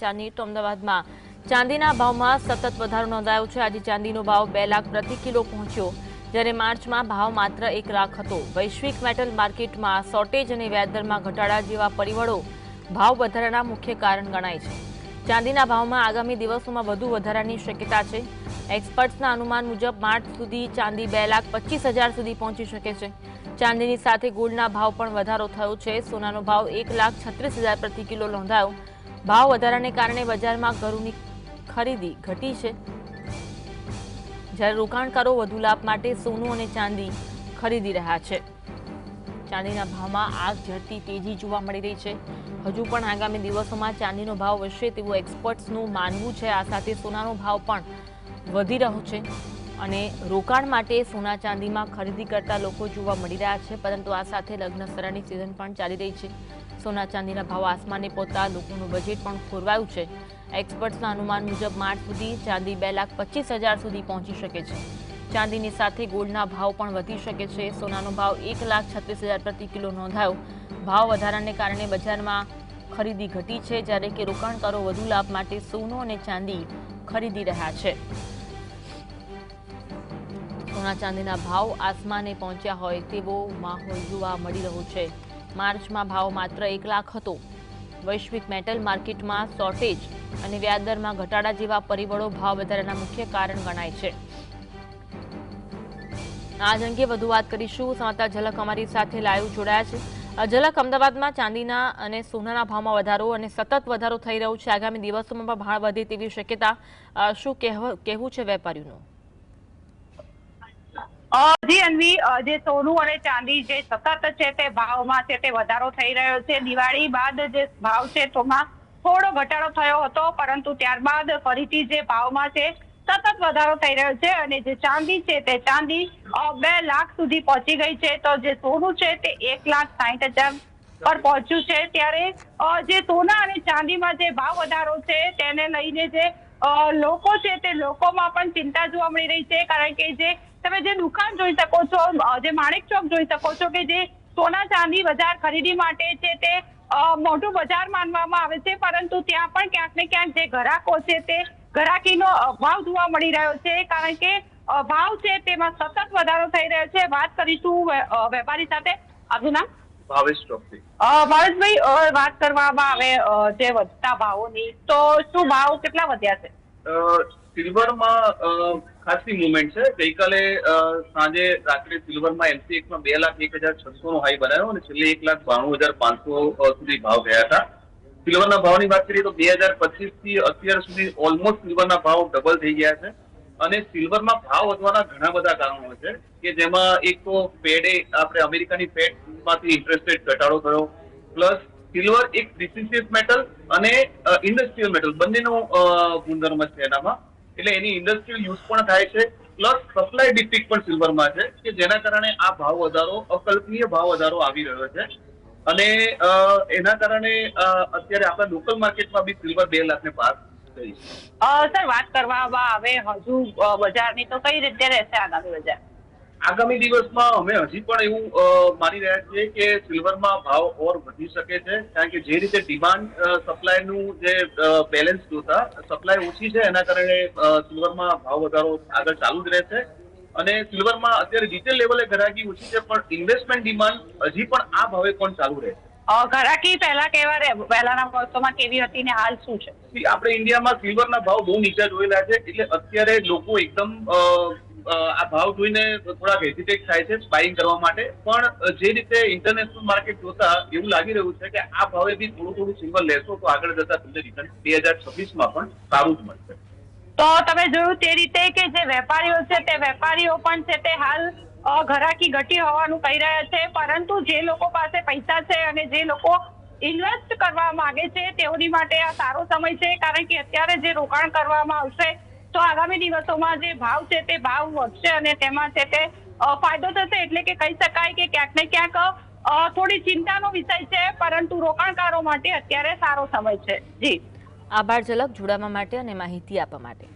ચાંદી તો અમદાવાદમાં ચાંદીના ભાવમાં સતત વધારો નોંધાયો છે। આજે ચાંદીનો ભાવ 2 લાખ પ્રતિ કિલો પહોંચ્યો, જ્યારે માર્ચમાં ભાવ માત્ર 1 લાખ હતો। વૈશ્વિક મેટલ માર્કેટમાં શોર્ટેજ અને વ્યાજ દરમાં ઘટાડા જેવા પરિબળો ભાવ વધારાના મુખ્ય કારણ ગણાય છે। ચાંદીના ભાવમાં આગામી દિવસોમાં વધુ વધારાની શક્યતા છે। એક્સપર્ટ્સના અનુમાન મુજબ માર્ચ સુધી ચાંદી 2,25,000 સુધી પહોંચી શકે છે। ચાંદીની સાથે ગોલ્ડના ભાવ પણ વધારો થયો છે। સોનાનો ભાવ 1,36,000 પ્રતિ કિલો નોંધાયો। ભાવ વધારાને કારણે બજારમાં ઘરોની ખરીદી ઘટી છે, જ્યારે રોકાણકારો વધુ લાભ માટે સોનું અને ચાંદી ખરીદી રહ્યા છે। ચાંદીના ભાવમાં આગ ઝરતી તેજી જોવા મળી રહી છે। હજુ પણ આગામી દિવસોમાં ચાંદીનો ભાવ વધશે તેવું એક્સપર્ટ્સનું માનવું છે। આ સાથે સોનાનો ભાવ પણ વધી રહ્યો છે અને રોકાણ માટે સોના ચાંદીમાં ખરીદી કરતા લોકો જોવા મળી રહ્યા છે, પરંતુ આ સાથે લગ્ન સરાની સિઝન પણ ચાલી રહી છે। સોના ચાંદીના ભાવ આસમાને પહોંચતા લોકોનું બજેટ પણ ખોરવાયું છે। એક્સપર્ટ્સના અનુમાન મુજબ માર્ચ સુધી ચાંદી 2,25,000 સુધી પહોંચી શકે છે। ચાંદીની સાથે ગોલ્ડના ભાવ પણ વધી શકે છે। સોનાનો ભાવ 1,36,000 પ્રતિ કિલો નોંધાયો। ભાવ વધારાને કારણે બજારમાં ખરીદી ઘટી છે, જ્યારે કે રોકાણકારો વધુ લાભ માટે સોનું અને ચાંદી ખરીદી રહ્યા છે। સોના ચાંદીના ભાવ આસમાને પહોંચ્યા હોય તેવો માહોલ જોવા મળી રહ્યો છે। માર્ચમાં ભાવ માત્ર 1 લાખ હતો। વૈશ્વિક મેટલ માર્કેટમાં શોર્ટેજ અને વ્યાજ દરમાં ઘટાડા જેવા પરિબળો ભાવ વધારાના મુખ્ય કારણ ગણાય છે। આજ અંગે વધુ વાત કરીશું। સમાચાર ઝલક અમારી સાથે લાઈવ જોડાયા છે। ઝલક, અમદાવાદમાં ચાંદીના અને સોનાના ભાવમાં વધારો અને સતત વધારો થઈ રહ્યો છે। આગામી દિવસોમાં પણ ભાવ વધે તેવી શક્યતા, શું કહેવું છે વેપારીઓનું? જી અન્વી, જે સોનું અને ચાંદી જે સતત છે તે ભાવમાં છે તે વધારો થઈ રહ્યો છે। દિવાળી બાદ જે ભાવ છે તેમાં થોડો ઘટાડો થયો હતો, પરંતુ ત્યારબાદ ફરીથી જે ભાવમાં છે સતત વધારો થઈ રહ્યો છે અને જે ચાંદી છે તે ચાંદી 2 લાખ સુધી પહોંચી ગઈ છે, તો જે સોનું છે તે 1,60,000 પર પહોંચ્યું છે। ત્યારે જે સોના અને ચાંદીમાં જે ભાવ વધારો છે તેને લઈને જે લોકો છે તે લોકોમાં પણ ચિંતા જોવા મળી રહી છે, કારણ કે જે તમે જે દુકાન જોઈ શકો છો, જે માણેક ચોક જોઈ શકો છો, કે જે સોના ચાંદી બજાર ખરીદી માટે છે તે મોટું બજાર માનવામાં આવે છે, પરંતુ ત્યાં પણ ક્યાંક ને ક્યાંક જે ગ્રાહકો છે તે ગ્રાહકીનો અભાવ જોવા મળી રહ્યો છે, કારણ કે ભાવ છે તેમાં સતત વધારો થઈ રહ્યો છે। વાત કરીશું વેપારી સાથે। આપનું નામ? ભાવેશ ચોકસી। ભાવેશભાઈ, વાત કરવામાં આવે જે વધતા ભાવોની, તો શું ભાવ કેટલા વધ્યા છે? સિલ્વરમાં ખાસી મુવમેન્ટ છે। ગઈકાલે સાંજે રાત્રે સિલ્વરમાં MCX માં 2,01,600 નો હાઈ બનાવ્યો અને છેલ્લે 1,92,500 સુધી ભાવ ગયા હતા। સિલ્વરના ભાવની વાત કરીએ તો 2025 થી અત્યાર સુધી ઓલમોસ્ટ સિલ્વરના ભાવ ડબલ થઈ ગયા છે અને સિલ્વરમાં ભાવ વધવાના ઘણા બધા કારણો છે, કે જેમાં એક તો ફેડે આપણે અમેરિકાની ફેડમાંથી ઇન્ટરેસ્ટ રેટ ઘટાડો થયો, પ્લસ સિલ્વર એક પ્રિસિશિયસ મેટલ અને ઇન્ડસ્ટ્રીયલ મેટલ બંનેનો ગુણધર્મ છે એનામાં, એટલે એની ઇન્ડસ્ટ્રીયલ યુઝ પણ થાય છે, પ્લસ સપ્લાય ડિફિક્ટ પણ સિલ્વરમાં છે, કે જેના કારણે આ ભાવ વધારો, અકલ્પનીય ભાવ વધારો આવી રહ્યો છે અને એના કારણે અત્યારે આપણા લોકલ માર્કેટમાં બી સિલ્વર 2 લાખને પાર થઈ છે। સર, વાત કરવામાં આવે હજુ બજારની, તો કઈ રીતે રહેશે આગામી બજાર? આગામી દિવસમાં અમે હજી પણ એવું માની રહ્યા છીએ કે સિલ્વરમાં ભાવ ઓર વધી શકે છે, કારણ કે જે રીતે ડિમાન્ડ સપ્લાયનું જે બેલેન્સ જોતા સપ્લાય ઓછી છે, એના કારણે સિલ્વરમાં ભાવ વધારો આગળ ચાલુ જ રહેશે અને સિલ્વરમાં અત્યારે રિટેલ લેવલે ગ્રાહકી ઓછી છે, પણ ઇન્વેસ્ટમેન્ટ ડિમાન્ડ હજી પણ આ ભાવે પણ ચાલુ રહેશે। ઘરાકી પહેલાના વર્ષોમાં કેવી હતી ને હાલ શું છે? આપણે ઇન્ડિયામાં સિલ્વરના ભાવ બહુ નીચા જોયેલા છે, એટલે અત્યારે લોકો એકદમ આ ભાવ જોઈને થોડાક હેઝિટેટ થાય છે બાઇંગ કરવા માટે, પણ જે રીતે ઇન્ટરનેશનલ માર્કેટ જોતા એવું લાગી રહ્યું છે કે આ ભાવે બી થોડું સિલ્વર લેશો તો આગળ જતા તમને રિટર્ન 2026માં પણ સારું જ મળશે। તો તમે જોયું તે રીતે કે જે વેપારીઓ છે તે વેપારીઓ પણ છે તે હાલ ઘરાકી ઘટી હોવાનું કહી રહ્યા છે, પરંતુ જે લોકો પાસે પૈસા છે અને જે લોકો ઇન્વેસ્ટ કરવા માંગે છે તેઓની માટે આ સારો સમય છે, કારણ કે અત્યારે જે રોકાણ કરવામાં આવશે તો આગામી દિવસોમાં જે ભાવ છે તે ભાવ વધશે અને તેમાં છે તે ફાયદો થશે, એટલે કે કહી શકાય કે ક્યાંક ને ક્યાંક થોડી ચિંતાનો વિષય છે, પરંતુ રોકાણકારો માટે અત્યારે સારો સમય છે। જી આભાર ઝલક, જોડાવા માટે અને માહિતી આપવા માટે।